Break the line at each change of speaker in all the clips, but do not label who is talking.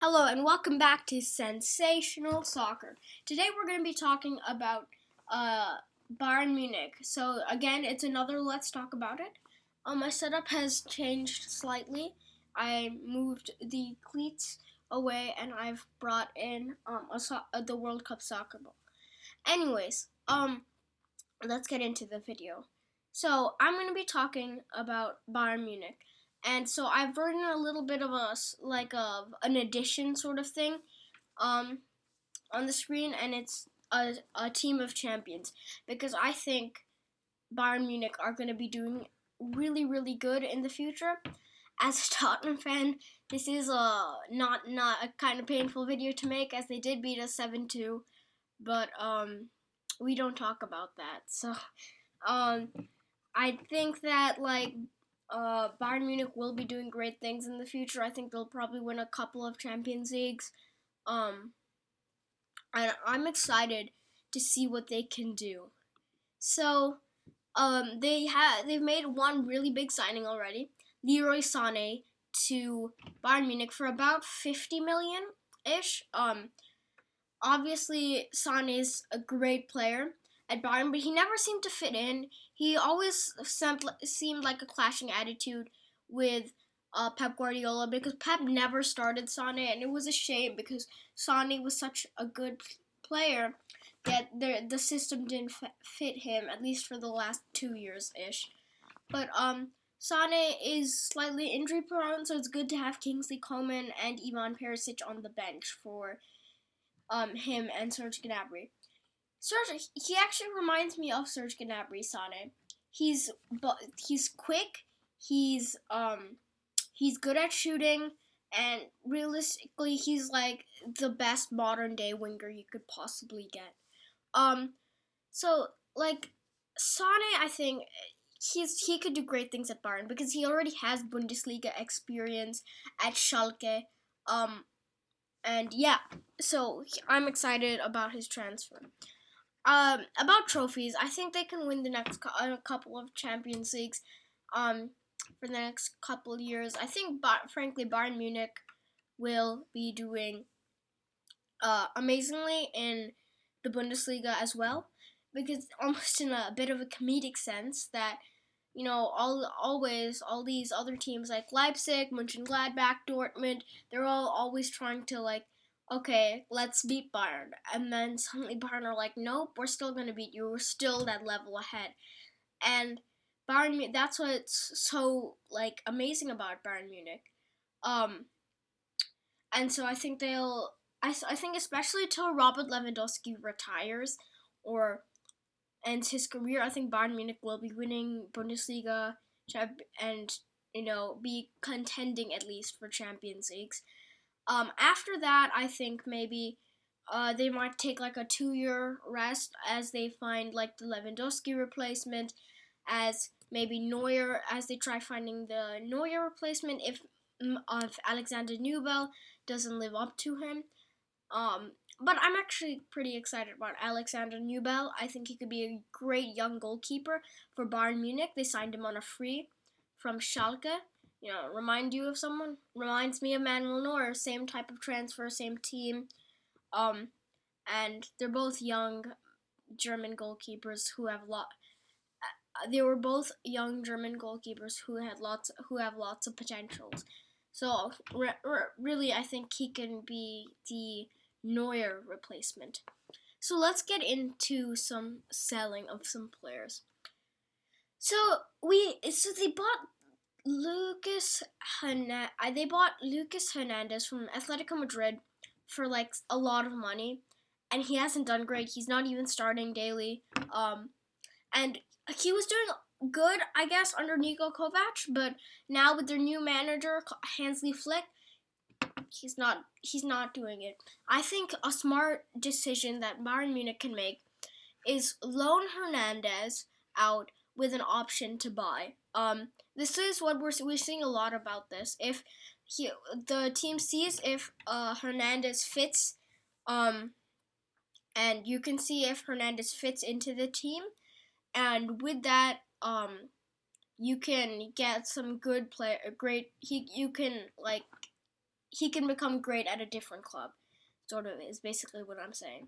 Hello and welcome back to Sensational Soccer. Today we're going to be talking about Bayern Munich. So again, it's another Let's Talk About It. My setup has changed slightly. I moved the cleats away and I've brought in the World Cup soccer ball. Anyways, let's get into the video. So I'm going to be talking about Bayern Munich. And so I've written a little bit of an addition sort of thing on the screen, and it's a team of champions because I think Bayern Munich are going to be doing really, really good in the future. As a Tottenham fan, this is not a kind of painful video to make, as they did beat us 7-2, but we don't talk about that. So I think that Bayern Munich will be doing great things in the future. I think they'll probably win a couple of Champions Leagues. And I'm excited to see what they can do. So, they've made one really big signing already, Leroy Sané to Bayern Munich for about 50 million ish. Obviously Sané's a great player at Bayern, but he never seemed to fit in. He always seemed like a clashing attitude with Pep Guardiola because Pep never started Sané, and it was a shame because Sané was such a good player that the system didn't fit him, at least for the last 2 years-ish. But Sané is slightly injury prone, so it's good to have Kingsley Coman and Ivan Perisic on the bench for him and Serge Gnabry. He actually reminds me of Serge Gnabry, Sané. He's quick. He's good at shooting, and realistically, he's like the best modern day winger you could possibly get. So like Sané, I think he could do great things at Bayern because he already has Bundesliga experience at Schalke. And yeah, so I'm excited about his transfer. About trophies, I think they can win the next couple of Champions Leagues for the next couple of years. I think, frankly, Bayern Munich will be doing amazingly in the Bundesliga as well, because almost in a bit of a comedic sense that, you know, all these other teams like Leipzig, Mönchengladbach, Dortmund, they're all always trying to okay, let's beat Bayern. And then suddenly Bayern are like, nope, we're still going to beat you. We're still that level ahead. And Bayern, that's what's so, amazing about Bayern Munich. And so I think I think especially till Robert Lewandowski retires or ends his career, I think Bayern Munich will be winning Bundesliga and, be contending at least for Champions Leagues. After that, I think maybe they might take a 2-year rest as they find the Lewandowski replacement, as maybe Neuer, as they try finding the Neuer replacement if Alexander Nubel doesn't live up to him. But I'm actually pretty excited about Alexander Nubel. I think he could be a great young goalkeeper for Bayern Munich. They signed him on a free from Schalke. Reminds me of Manuel Neuer, same type of transfer, same team. And they're both young German goalkeepers who have they were both young German goalkeepers who have lots of potentials. So really, I think he can be the Neuer replacement. So let's get into some selling of some players. So they bought Lucas Hernandez from Atletico Madrid for a lot of money, and he hasn't done great. He's not even starting daily. And he was doing good, I guess, under Niko Kovac, but now with their new manager, Hansi Flick, he's not doing it. I think a smart decision that Bayern Munich can make is loan Hernandez out with an option to buy. This is what we're seeing a lot about this. If the team sees if Hernandez fits, and you can see if Hernandez fits into the team, and with that, you can get some good play. he can become great at a different club. Sort of is basically what I'm saying.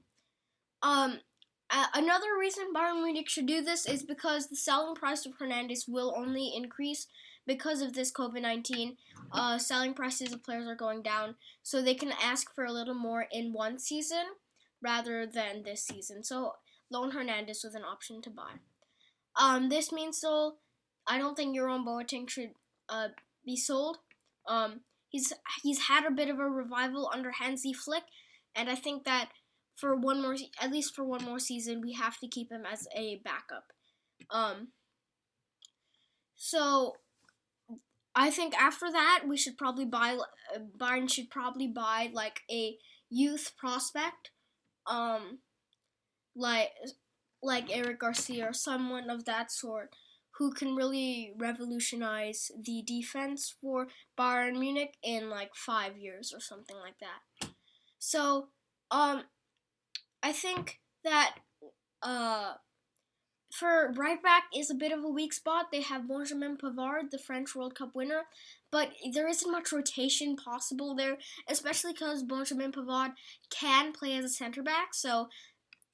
Another reason Bayern Munich should do this is because the selling price of Hernandez will only increase because of this COVID-19. Selling prices of players are going down, so they can ask for a little more in one season rather than this season. So loan Hernandez with an option to buy. This means though, I don't think Jeroen Boateng should be sold. He's had a bit of a revival under Hansi Flick, and I think that at least for one more season, we have to keep him as a backup. So I think after that, we should probably buy. Bayern should probably buy like a youth prospect, like Eric Garcia or someone of that sort, who can really revolutionize the defense for Bayern Munich in like 5 years or something like that. So, I think that for right back is a bit of a weak spot. They have Benjamin Pavard, the French World Cup winner, but there isn't much rotation possible there, especially because Benjamin Pavard can play as a center back, so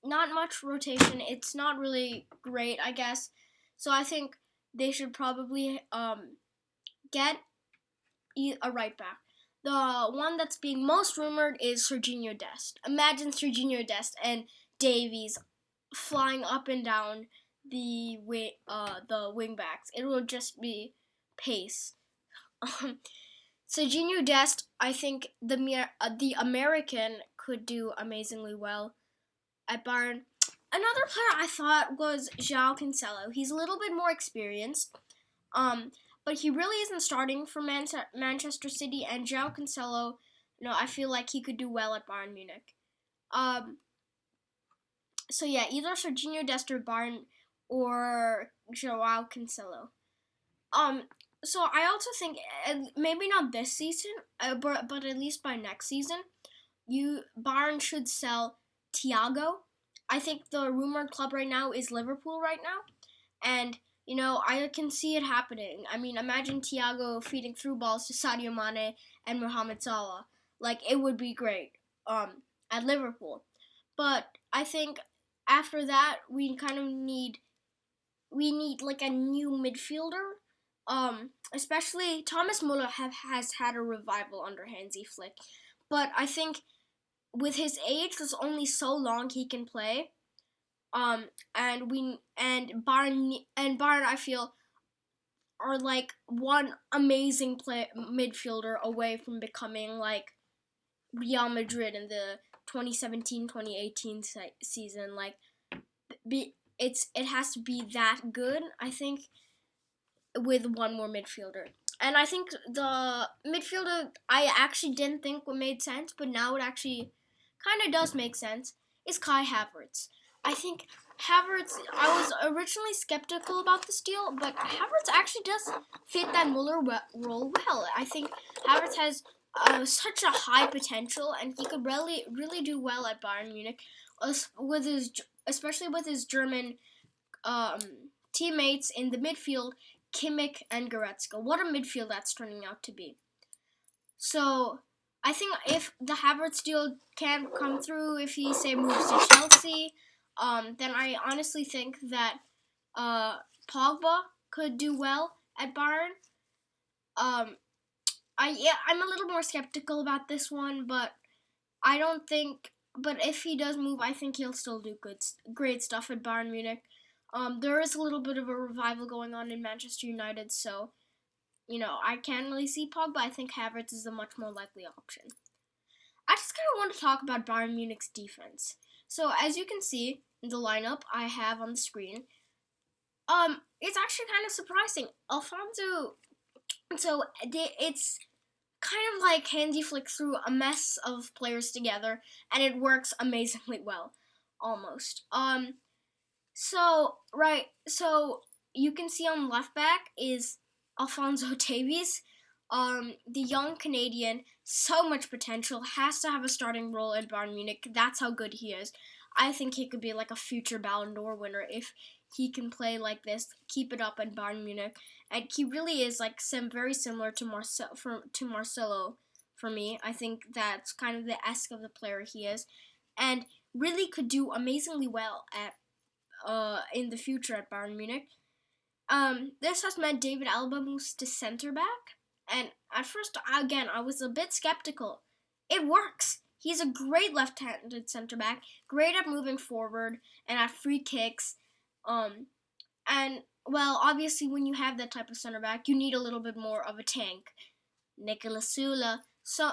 not much rotation. It's not really great, I guess. So I think they should probably get a right back. The one that's being most rumored is Serginho Dest. Imagine Serginho Dest and Davies flying up and down the wing backs. It will just be pace. Serginho Dest, I think the American could do amazingly well at Bayern. Another player I thought was João Cancelo. He's a little bit more experienced, but he really isn't starting for Manchester City. And João Cancelo, I feel like he could do well at Bayern Munich. So yeah, either Serginho Dest or Bayern or João Cancelo. So I also think maybe not this season, but at least by next season, Bayern should sell Thiago. I think the rumored club right now is Liverpool right now, and I can see it happening. I mean, imagine Thiago feeding through balls to Sadio Mane and Mohamed Salah. Like, it would be great at Liverpool. But I think after that, we kind of need like a new midfielder. Especially Thomas Muller has had a revival under Hansi Flick, but I think with his age, there's only so long he can play. And Bayern I feel are like one amazing midfielder away from becoming like Real Madrid in the 2017-2018 season. Like, it has to be that good, I think, with one more midfielder. And I think the midfielder I actually didn't think made sense, but now it actually kind of does make sense, is Kai Havertz. I think Havertz, I was originally skeptical about this deal, but Havertz actually does fit that Muller role well. I think Havertz has such a high potential, and he could really do well at Bayern Munich, especially with his German teammates in the midfield, Kimmich and Goretzka. What a midfield that's turning out to be. So I think if the Havertz deal can come through, if he, say, moves to Chelsea, then I honestly think that Pogba could do well at Bayern. I'm a little more skeptical about this one, but if he does move, I think he'll still do great stuff at Bayern Munich. There is a little bit of a revival going on in Manchester United, so I can't really see Pogba. I think Havertz is a much more likely option. I just kind of want to talk about Bayern Munich's defense. So as you can see in the lineup I have on the screen, it's actually kind of surprising. It's kind of like Hansi Flick threw a mess of players together, and it works amazingly well, almost. So you can see on left back is Alphonso Davies, the young Canadian, so much potential, has to have a starting role at Bayern Munich. That's how good he is. I think he could be like a future Ballon d'Or winner if he can play like this, keep it up at Bayern Munich. And he really is like very similar to Marcelo for me. I think that's kind of the esque of the player he is, and really could do amazingly well at in the future at Bayern Munich. This has meant David Alaba moves to center back, and at first, again, I was a bit skeptical. It works. He's a great left-handed center back, great at moving forward and at free kicks. And well, obviously, when you have that type of center back, you need a little bit more of a tank. Nicolas Sula, so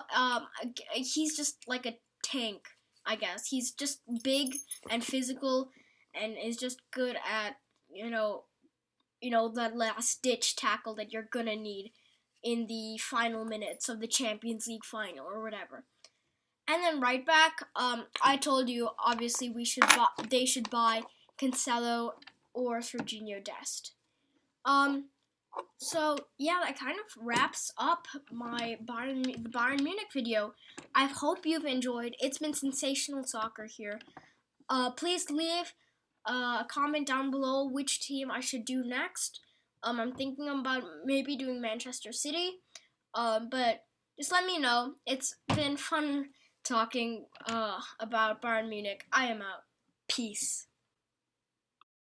he's just like a tank, I guess. He's just big and physical, and is just good at that last ditch tackle that you're gonna need in the final minutes of the Champions League final or whatever. And then right back, I told you obviously they should buy Cancelo or Serginho Dest. So yeah, that kind of wraps up my Bayern Munich video. I hope you've enjoyed. It's been sensational soccer here. Please leave a comment down below which team I should do next. I'm thinking about maybe doing Manchester City. But just let me know. It's been fun talking about Bayern Munich. I am out. Peace.